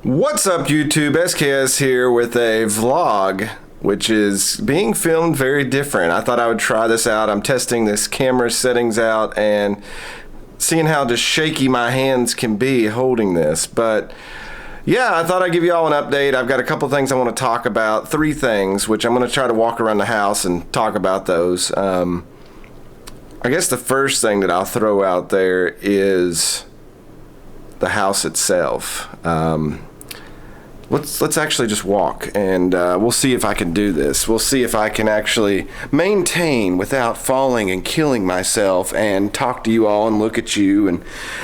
What's up YouTube, SKS here with a vlog which is being filmed very different. I thought I would try this out. I'm testing this camera settings out and seeing how just shaky my hands can be holding this. But yeah, I thought I'd give you all an update. I've got a couple things I want to talk about, 3 things, which I'm going to try to walk around the house and talk about those. I guess the first thing that I'll throw out there is the house itself. Let's actually just walk and we'll see if I can do this. We'll see if I can actually maintain without falling and killing myself and talk to you all and look at you. And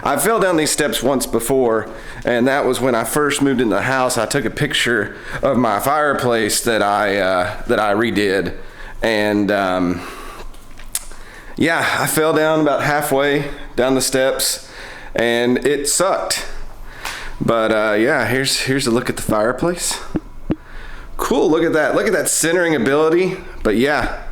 I fell down these steps once before, and that was when I first moved into the house. I took a picture of my fireplace that I redid, and yeah, I fell down about halfway down the steps and it sucked. But yeah, here's a look at the fireplace. Cool, look at that centering ability. But yeah,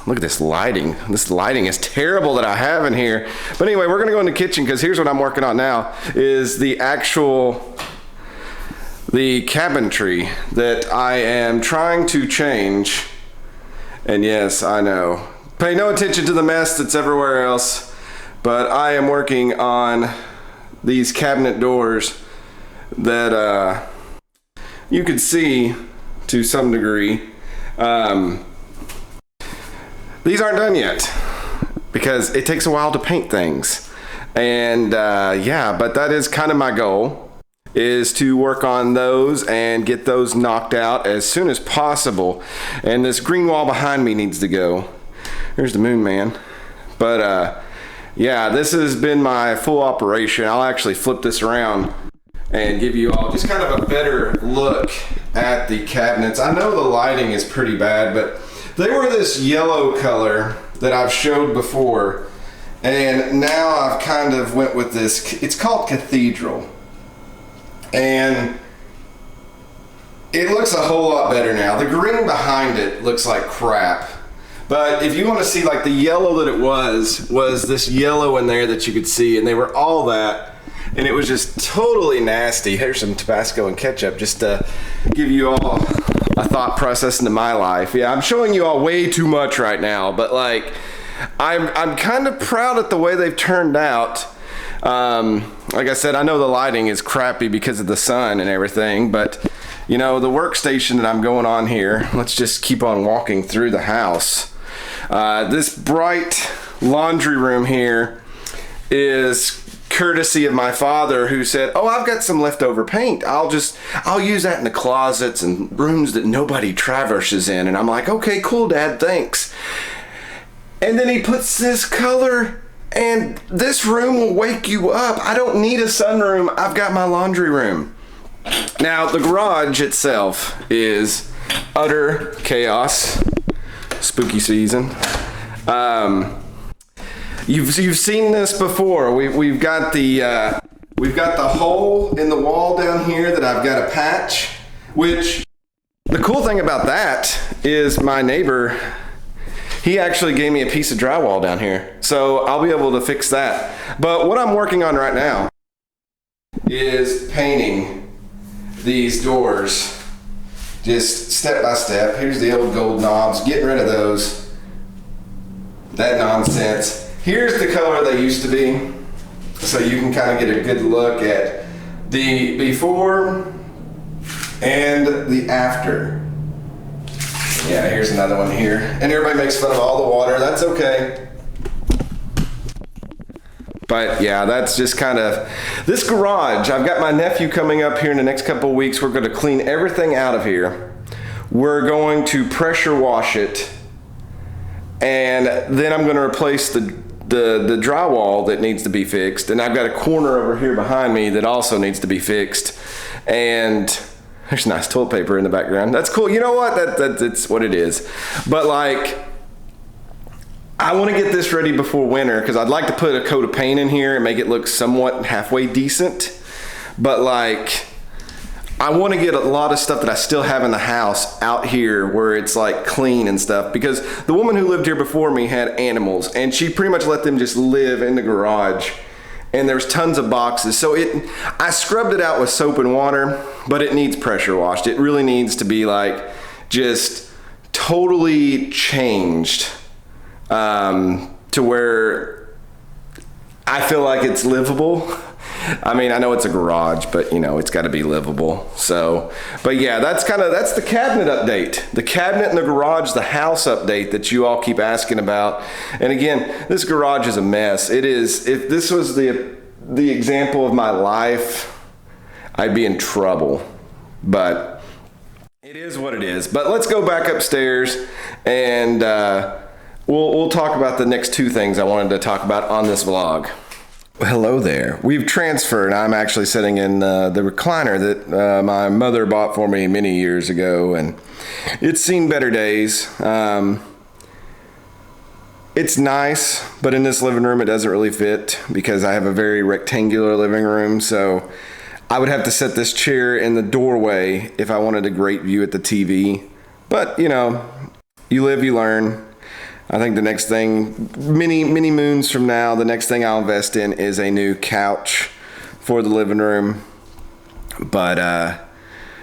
look at this lighting. This lighting is terrible that I have in here. But anyway, we're gonna go in the kitchen because here's what I'm working on now, is the cabinetry that I am trying to change. And yes, I know, pay no attention to the mess that's everywhere else, but I am working on these cabinet doors that you could see to some degree. These aren't done yet because it takes a while to paint things, and yeah, but that is kind of my goal, is to work on those and get those knocked out as soon as possible. And this green wall behind me needs to go. There's the moon man. But yeah, this has been my full operation. I'll actually flip this around and give you all just kind of a better look at the cabinets. I know the lighting is pretty bad, but they were this yellow color that I've showed before, and now I've kind of went with this. It's called Cathedral, and it looks a whole lot better now. The green behind it looks like crap. But if you want to see, like, the yellow that it was this yellow in there that you could see, and they were all that, and it was just totally nasty. Here's some Tabasco and ketchup just to give you all a thought process into my life. Yeah, I'm showing you all way too much right now, but like, I'm kind of proud at the way they've turned out. Like I said, I know the lighting is crappy because of the sun and everything, but you know, the workstation that I'm going on here, let's just keep on walking through the house. This bright laundry room here is courtesy of my father, who said, oh, I've got some leftover paint. I'll use that in the closets and rooms that nobody traverses in. And I'm like, okay, cool, Dad, thanks. And then he puts this color, and this room will wake you up. I don't need a sunroom. I've got my laundry room. Now, the garage itself is utter chaos. Spooky season. You've seen this before. We've got the hole in the wall down here that I've got to patch. Which, the cool thing about that is my neighbor, he actually gave me a piece of drywall down here, so I'll be able to fix that. But what I'm working on right now is painting these doors. Just step by step. Here's the old gold knobs, getting rid of those. That nonsense. Here's the color they used to be, so you can kind of get a good look at the before and the after. Yeah, here's another one here. And everybody makes fun of all the water. That's okay. But yeah, that's just kind of this garage. I've got my nephew coming up here in the next couple of weeks. We're going to clean everything out of here. We're going to pressure wash it, and then I'm going to replace the drywall that needs to be fixed. And I've got a corner over here behind me that also needs to be fixed. And there's nice toilet paper in the background. That's cool. You know what? That's what it is. But like, I want to get this ready before winter because I'd like to put a coat of paint in here and make it look somewhat halfway decent. But like, I want to get a lot of stuff that I still have in the house out here where it's like clean and stuff, because the woman who lived here before me had animals and she pretty much let them just live in the garage. and there's tons of boxes. So I scrubbed it out with soap and water, but it needs pressure washed. It really needs to be like just totally changed to where I feel like it's livable. I mean, I know it's a garage, but you know, it's got to be livable. So, but yeah, that's the cabinet update, the cabinet in the garage, the house update that you all keep asking about. And again, this garage is a mess. It is. If this was the example of my life, I'd be in trouble, but it is what it is. But let's go back upstairs and we'll talk about the next two things I wanted to talk about on this vlog. Hello there. We've transferred. I'm actually sitting in the recliner that my mother bought for me many years ago, and it's seen better days. It's nice, but in this living room it doesn't really fit because I have a very rectangular living room, so I would have to set this chair in the doorway if I wanted a great view at the TV. But, you know, you live, you learn. I think the next thing, many moons from now, the next thing I'll invest in is a new couch for the living room. But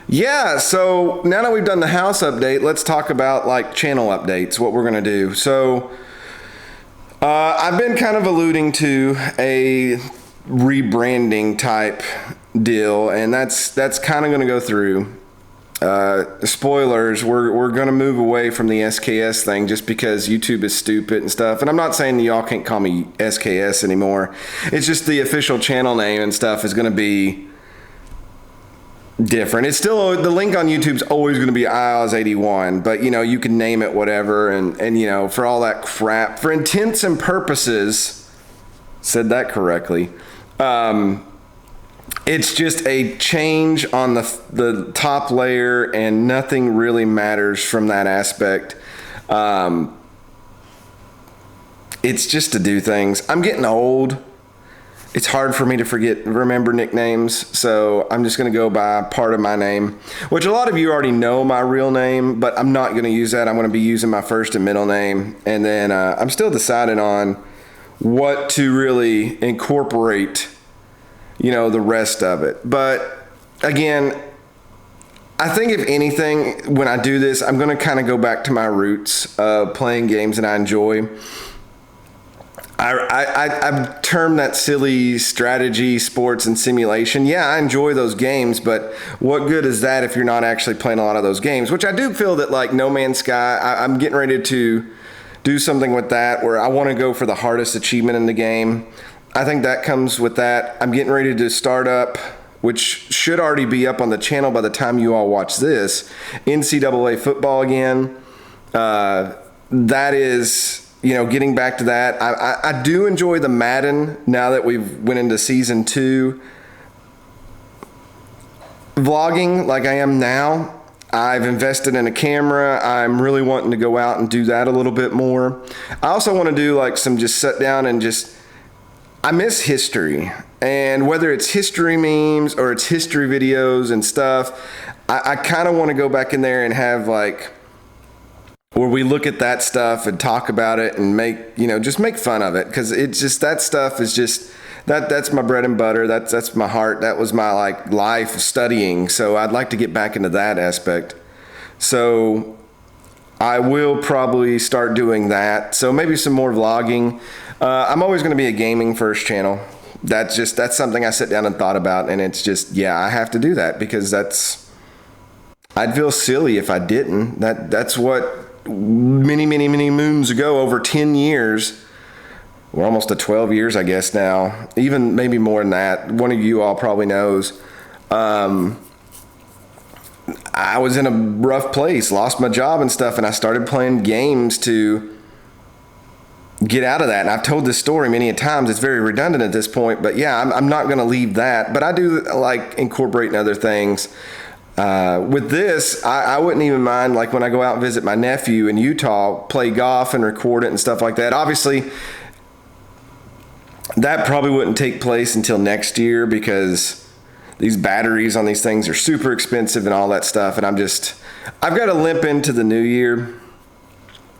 yeah, so now that we've done the house update, let's talk about like channel updates, what we're gonna do. So I've been kind of alluding to a rebranding type deal, and that's kind of gonna go through. Spoilers, we're going to move away from the SKS thing just because YouTube is stupid and stuff. And I'm not saying y'all can't call me SKS anymore. It's just the official channel name and stuff is going to be different. It's still, the link on YouTube's always going to be IOS81, but you know, you can name it whatever. And you know, for all that crap, for intents and purposes, said that correctly, it's just a change on the top layer, and nothing really matters from that aspect. It's just to do things. I'm getting old. It's hard for me to remember nicknames, so I'm just going to go by part of my name, which a lot of you already know my real name, but I'm not going to use that. I'm going to be using my first and middle name, and then I'm still deciding on what to really incorporate, you know, the rest of it. But again, I think if anything, when I do this, I'm going to kind of go back to my roots of playing games that I enjoy. I've termed that silly strategy, sports, and simulation. Yeah, I enjoy those games, but what good is that if you're not actually playing a lot of those games? Which I do feel that like No Man's Sky, I'm getting ready to do something with that where I want to go for the hardest achievement in the game. I think that comes with that. I'm getting ready to start up, which should already be up on the channel by the time you all watch this, NCAA football again. That is, you know, getting back to that. I do enjoy the Madden now that we've went into season 2. Vlogging like I am now, I've invested in a camera. I'm really wanting to go out and do that a little bit more. I also want to do like some just sit down and just, I miss history, and whether it's history memes or it's history videos and stuff, I kind of want to go back in there and have like, where we look at that stuff and talk about it and make, you know, just make fun of it, because it's just, that stuff is just, that's my bread and butter. That's my heart. That was my like life studying. So I'd like to get back into that aspect. So I will probably start doing that. So maybe some more vlogging. I'm always going to be a gaming first channel. That's something I sit down and thought about, and it's just, yeah, I have to do that because I'd feel silly if I didn't. That's what many moons ago, over 10 years, we're almost to 12 years, I guess now, even maybe more than that. One of you all probably knows. I was in a rough place, lost my job and stuff, and I started playing games to get out of that. And I've told this story many a times. It's very redundant at this point, but yeah, I'm not going to leave that. But I do like incorporating other things. With this, I wouldn't even mind, like when I go out and visit my nephew in Utah, play golf and record it and stuff like that. Obviously, that probably wouldn't take place until next year because these batteries on these things are super expensive and all that stuff. And I've got to limp into the new year,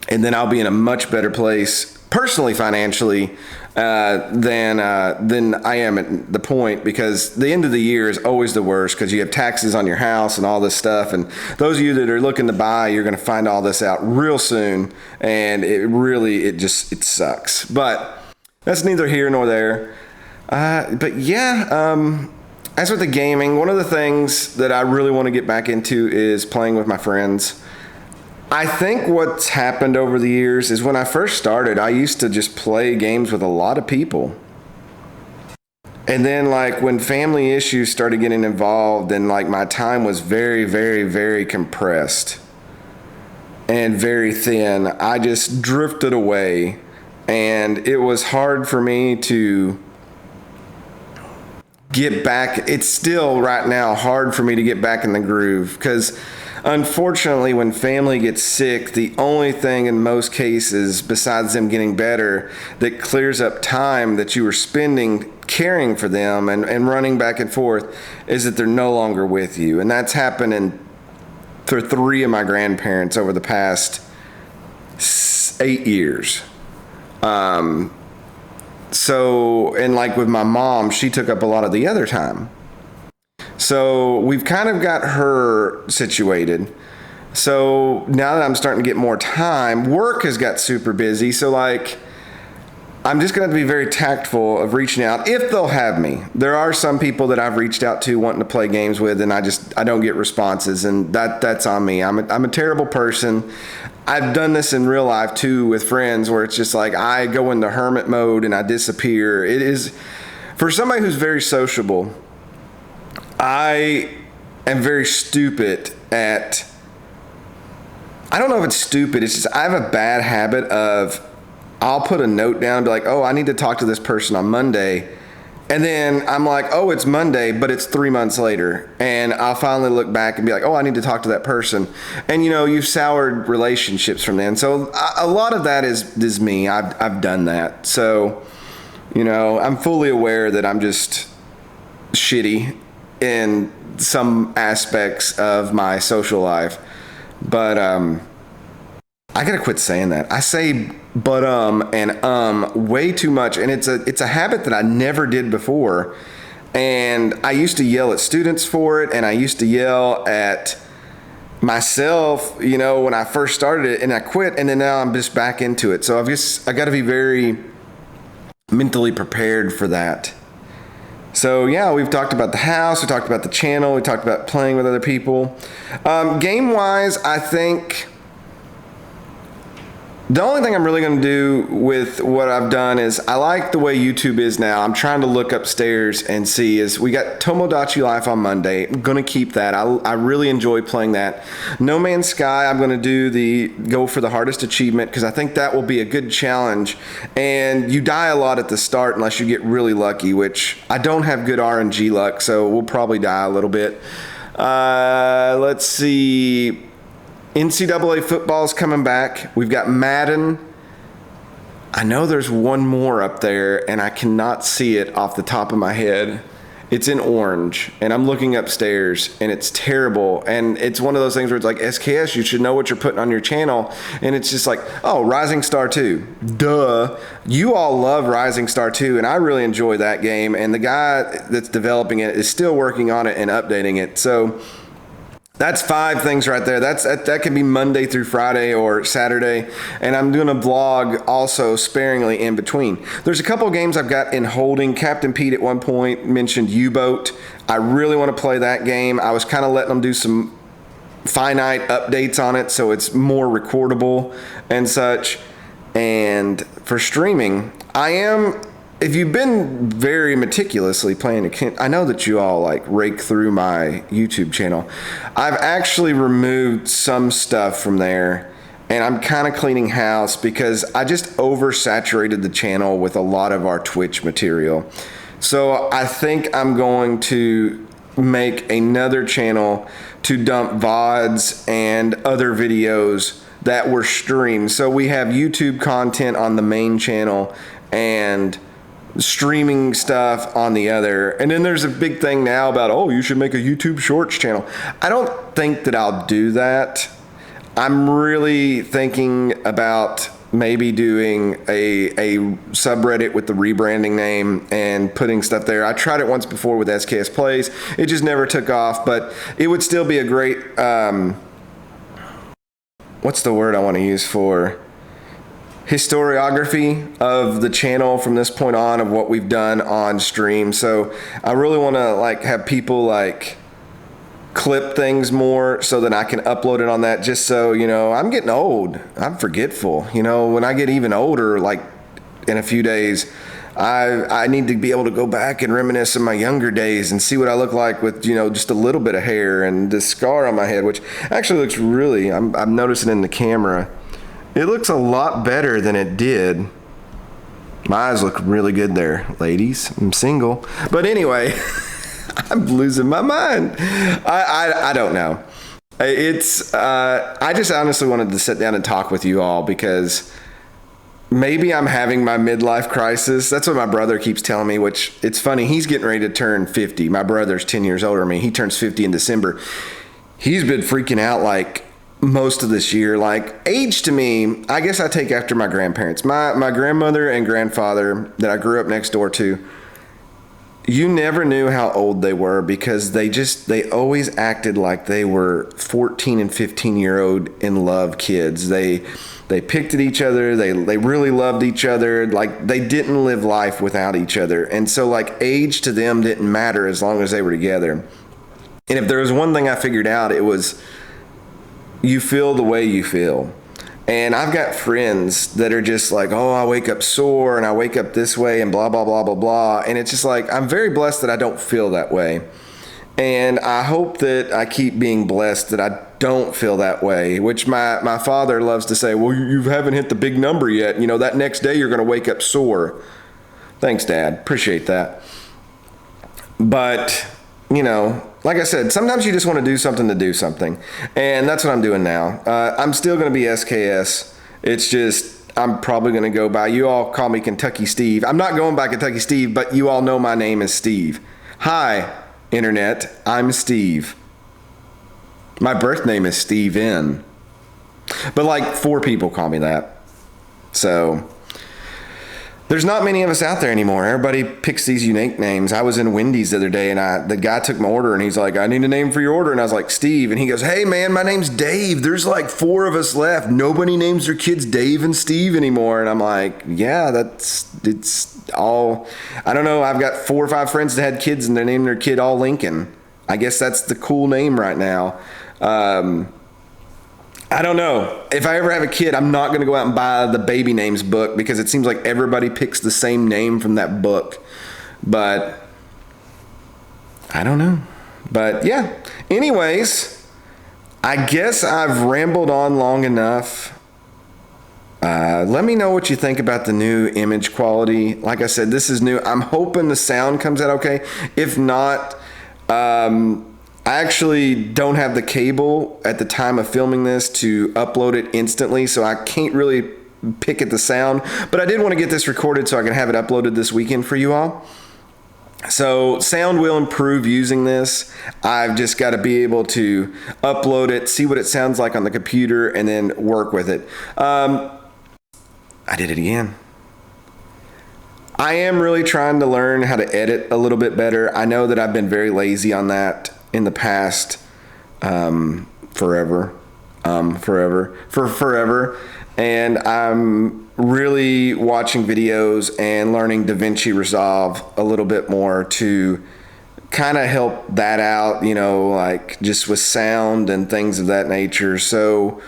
and then I'll be in a much better place personally financially than I am at the point, because the end of the year is always the worst because you have taxes on your house and all this stuff. And those of you that are looking to buy, you're going to find all this out real soon, and it sucks. But that's neither here nor there. But yeah, as with the gaming, one of the things that I really want to get back into is playing with my friends. I think what's happened over the years is when I first started, I used to just play games with a lot of people. And then like when family issues started getting involved, and like my time was very, very, very compressed and very thin, I just drifted away. And it was hard for me to get back. It's still right now hard for me to get back in the groove, because unfortunately, when family gets sick, the only thing in most cases, besides them getting better, that clears up time that you were spending caring for them and running back and forth, is that they're no longer with you. And that's happened for 3 of my grandparents over the past 8 years. So, and like with my mom, she took up a lot of the other time. So we've kind of got her situated. So now that I'm starting to get more time, work has got super busy. So like, I'm just going to be very tactful of reaching out if they'll have me. There are some people that I've reached out to wanting to play games with, and I don't get responses, and that's on me. I'm a terrible person. I've done this in real life too with friends, where it's just like I go into hermit mode and I disappear. It is, for somebody who's very sociable, I am very stupid at, I don't know if it's stupid, it's just I have a bad habit of, I'll put a note down and be like, oh, I need to talk to this person on Monday. And then I'm like, oh, it's Monday, but it's 3 months later. And I'll finally look back and be like, oh, I need to talk to that person. And, you've soured relationships from then. So a lot of that is me. I've done that. So, I'm fully aware that I'm just shitty in some aspects of my social life. But I gotta quit saying that. I say but and way too much, and it's a habit that I never did before. And I used to yell at students for it, and I used to yell at myself, when I first started it, and I quit, and then now I'm just back into it. So I got to be very mentally prepared for that. So yeah, we've talked about the house, we talked about the channel, we talked about playing with other people. Game-wise, I think the only thing I'm really going to do with what I've done is, I like the way YouTube is now. I'm trying to look upstairs and see, is we got Tomodachi Life on Monday. I'm going to keep that. I really enjoy playing that. No Man's Sky, I'm going to go for the hardest achievement, because I think that will be a good challenge. And you die a lot at the start unless you get really lucky, which I don't have good RNG luck, so we'll probably die a little bit. Let's see. NCAA football's coming back. We've got Madden. I know there's one more up there, and I cannot see it off the top of my head. It's in orange, and I'm looking upstairs, and it's terrible. And it's one of those things where it's like, SKS, you should know what you're putting on your channel. And it's just like, oh, Rising Star 2. Duh. You all love Rising Star 2, and I really enjoy that game. And the guy that's developing it is still working on it and updating it. So that's 5 things right there. That can be Monday through Friday or Saturday. And I'm doing a vlog also sparingly in between. There's a couple of games I've got in holding. Captain Pete at one point mentioned U-Boat. I really want to play that game. I was kind of letting them do some finite updates on it, so it's more recordable and such. And for streaming, if you've been very meticulously playing I know that you all like rake through my YouTube channel. I've actually removed some stuff from there, and I'm kind of cleaning house because I just oversaturated the channel with a lot of our Twitch material. So I think I'm going to make another channel to dump VODs and other videos that were streamed. So we have YouTube content on the main channel and streaming stuff on the other. And then there's a big thing now about, oh, you should make a YouTube Shorts channel. I don't think that I'll do that. I'm really thinking about maybe doing a subreddit with the rebranding name and putting stuff there. I tried it once before with SKS Plays. It just never took off, but it would still be a great, what's the word I want to use for historiography of the channel from this point on, of what we've done on stream. So I really want to like have people like clip things more so that I can upload it on that, just so, you know, I'm getting old. I'm forgetful. You know, when I get even older, like in a few days, I need to be able to go back and reminisce of my younger days and see what I look like with, you know, just a little bit of hair and this scar on my head, which actually looks really, I'm noticing in the camera, it looks a lot better than it did. My eyes look really good there, ladies. I'm single. But anyway, I'm losing my mind. I don't know. It's I just honestly wanted to sit down and talk with you all because maybe I'm having my midlife crisis. That's what my brother keeps telling me, which it's funny. He's getting ready to turn 50. My brother's 10 years older than me. He turns 50 in December. He's been freaking out like most of this year. Like, age to me, I guess I take after my grandparents. My grandmother and grandfather that I grew up next door to, you never knew how old they were because they always acted like they were 14 and 15-year-old in love kids. They picked at each other. They really loved each other. Like, they didn't live life without each other. And so like age to them didn't matter as long as they were together. And if there was one thing I figured out, it was you feel the way you feel. And I've got friends that are just like, oh, I wake up sore and I wake up this way and blah, blah, blah, blah, blah. And it's just like, I'm very blessed that I don't feel that way. And I hope that I keep being blessed that I don't feel that way, which my father loves to say, well, you haven't hit the big number yet. You know, that next day you're going to wake up sore. Thanks, Dad. Appreciate that. But, you know, like I said, sometimes you just want to do something to do something. And that's what I'm doing now. I'm still going to be SKS. It's just, I'm probably going to go by, you all call me Kentucky Steve. I'm not going by Kentucky Steve, but you all know my name is Steve. Hi, Internet. I'm Steve. My birth name is Steven. But like 4 people call me that. So there's not many of us out there anymore. Everybody picks these unique names. I was in Wendy's the other day and the guy took my order and he's like, I need a name for your order. And I was like, Steve. And he goes, hey man, my name's Dave. There's like 4 of us left. Nobody names their kids Dave and Steve anymore. And I'm like, yeah, it's all, I don't know. I've got 4 or 5 friends that had kids and they named their kid all Lincoln. I guess that's the cool name right now. I don't know. If I ever have a kid, I'm not going to go out and buy the baby names book because it seems like everybody picks the same name from that book. But I don't know. But yeah. Anyways, I guess I've rambled on long enough. Let me know what you think about the new image quality. Like I said, this is new. I'm hoping the sound comes out okay. If not, I actually don't have the cable at the time of filming this to upload it instantly, so I can't really pick at the sound. But I did want to get this recorded so I can have it uploaded this weekend for you all. So sound will improve using this. I've just got to be able to upload it, see what it sounds like on the computer, and then work with it. I did it again. I am really trying to learn how to edit a little bit better. I know that I've been very lazy on that in the past, forever. And I'm really watching videos and learning DaVinci Resolve a little bit more to kind of help that out, you know, like just with sound and things of that nature. So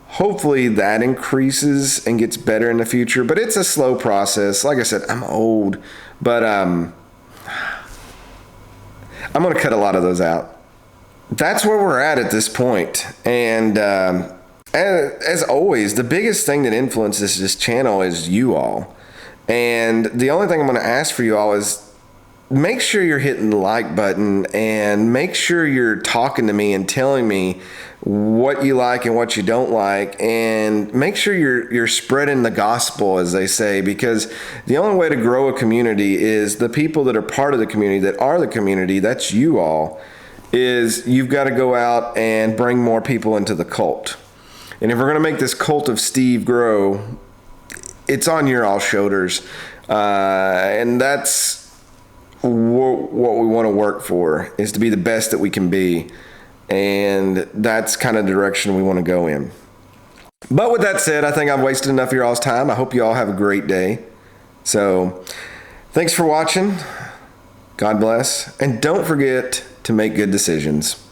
hopefully that increases and gets better in the future, but it's a slow process. Like I said, I'm old, but I'm going to cut a lot of those out. That's where we're at this point. And as always, the biggest thing that influences this channel is you all. And the only thing I'm going to ask for you all is make sure you're hitting the like button and make sure you're talking to me and telling me what you like and what you don't like, and make sure you're spreading the gospel, as they say, because the only way to grow a community is the people that are part of the community, that are the community, that's you all, is you've got to go out and bring more people into the cult. And if we're going to make this cult of Steve grow, it's on your all shoulders, and that's what we want to work for, is to be the best that we can be, and that's kind of the direction we want to go in. But with that said, I think I've wasted enough of your all's time. I hope you all have a great day. So thanks for watching. God bless, and don't forget to make good decisions.